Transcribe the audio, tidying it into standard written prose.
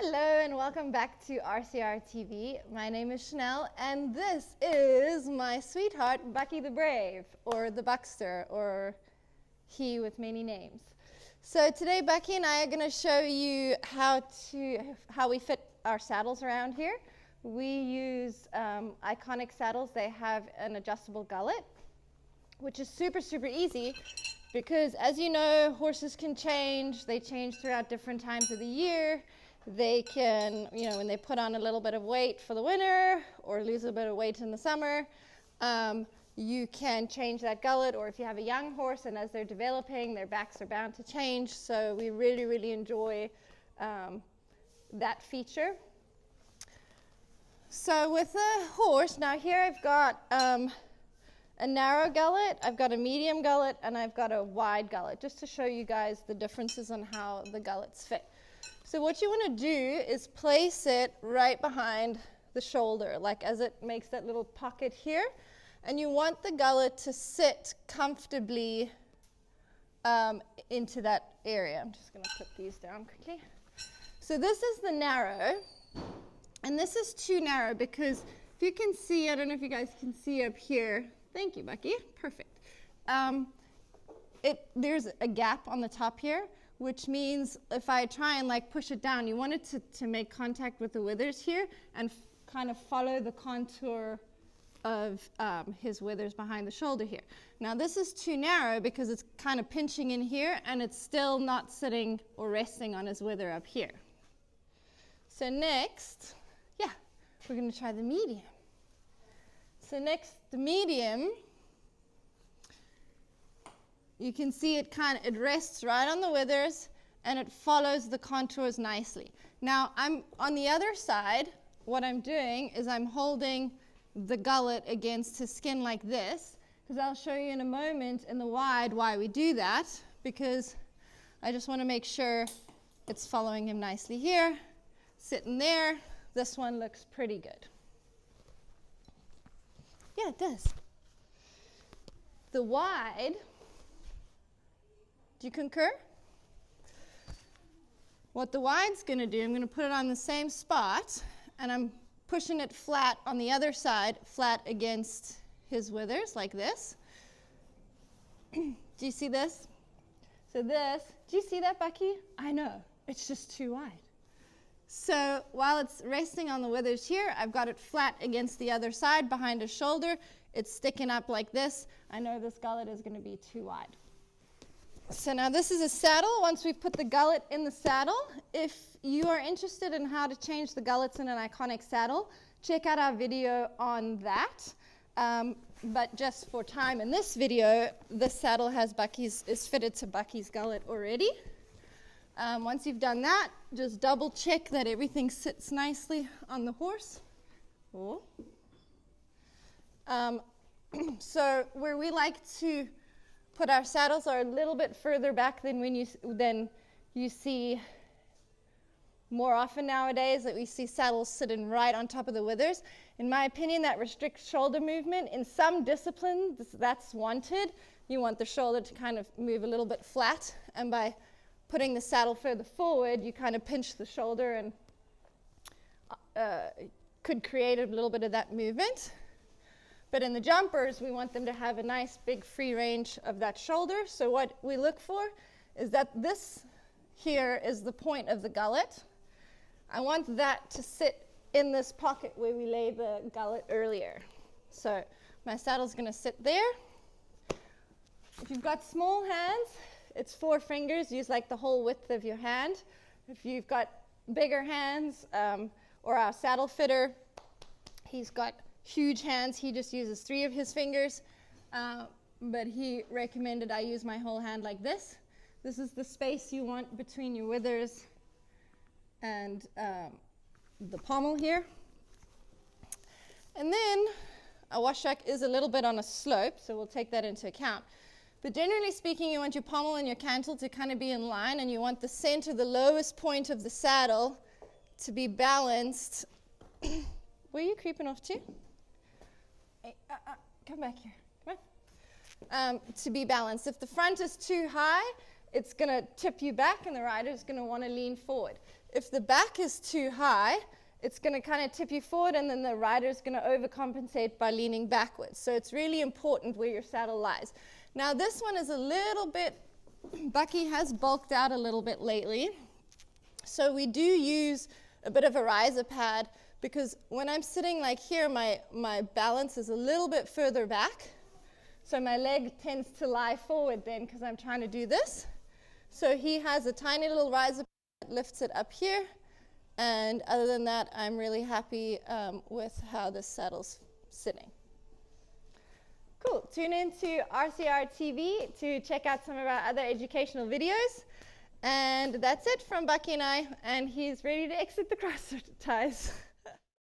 Hello and welcome back to RCR TV. My name is Chanel and this is my sweetheart Bucky the Brave, or the Buckster, or he with many names. So today Bucky and I are going to show you how we fit our saddles around here. We use Iconic saddles. They have an adjustable gullet, which is super easy because, as you know, horses can change. They change throughout different times of the year. They can, when they put on a little bit of weight for the winter or lose a bit of weight in the summer, you can change that gullet. Or if you have a young horse and as they're developing, their backs are bound to change. So we really enjoy that feature. So with the horse, now here I've got a narrow gullet, I've got a medium gullet, and I've got a wide gullet, just to show you guys the differences on how the gullets fit. So what you want to do is place it right behind the shoulder, like as it makes that little pocket here. And you want the gullet to sit comfortably into that area. I'm just going to put these down quickly. So this is the narrow, and this is too narrow because if you can see, I don't know if you guys can see up here. Thank you, Bucky. Perfect. There's a gap on the top here, which means if I try and push it down, you want it to make contact with the withers here and kind of follow the contour of his withers behind the shoulder here. Now this is too narrow because it's kind of pinching in here and it's still not sitting or resting on his wither up here. So next, we're going to try the medium. So next, the medium, you can see it it rests right on the withers and it follows the contours nicely. Now I'm on the other side. What I'm doing is I'm holding the gullet against his skin like this, because I'll show you in a moment in the wide why we do that, because I just want to make sure it's following him nicely here, sitting there. This one looks pretty good. Yeah, it does. The wide, do you concur? What the wide's going to do, I'm going to put it on the same spot, and I'm pushing it flat on the other side, flat against his withers, like this. Do you see this? So this, do you see that, Bucky? I know, it's just too wide. So while it's resting on the withers here, I've got it flat against the other side behind his shoulder. It's sticking up like this. I know this gullet is going to be too wide. So now this is a saddle. Once we've put the gullet in the saddle, if you are interested in how to change the gullets in an Iconic saddle, check out our video on that. But just for time in this video, this saddle is fitted to Bucky's gullet already. Once you've done that, just double check that everything sits nicely on the horse. Oh. So where we like to put our saddles are a little bit further back than you see more often nowadays, that we see saddles sitting right on top of the withers. In my opinion, that restricts shoulder movement. In some disciplines, that's wanted. You want the shoulder to kind of move a little bit flat, and by putting the saddle further forward, you kind of pinch the shoulder and could create a little bit of that movement. But in the jumpers, we want them to have a nice big free range of that shoulder. So what we look for is that this here is the point of the gullet. I want that to sit in this pocket where we lay the gullet earlier. So my saddle's going to sit there. If you've got small hands, it's 4 fingers. Use the whole width of your hand. If you've got bigger hands, or our saddle fitter, he's got huge hands. He just uses 3 of his fingers, but he recommended I use my whole hand like this. This is the space you want between your withers and the pommel here. And then a washjack is a little bit on a slope, so we'll take that into account. But generally speaking, you want your pommel and your cantle to kind of be in line, and you want the center, the lowest point of the saddle, to be balanced. Were you creeping off too? Hey, come back here. Come on. To be balanced. If the front is too high, it's going to tip you back and the rider is going to want to lean forward. If the back is too high, it's going to kind of tip you forward, and then the rider is going to overcompensate by leaning backwards. So it's really important where your saddle lies. Now this one is a little bit, Bucky has bulked out a little bit lately. So we do use a bit of a riser pad, because when I'm sitting like here, my balance is a little bit further back. So my leg tends to lie forward then because I'm trying to do this. So he has a tiny little riser pad that lifts it up here. And other than that, I'm really happy with how this saddle's sitting. Cool. Tune in to RCR TV to check out some of our other educational videos. And that's it from Bucky and I, and he's ready to exit the cross ties.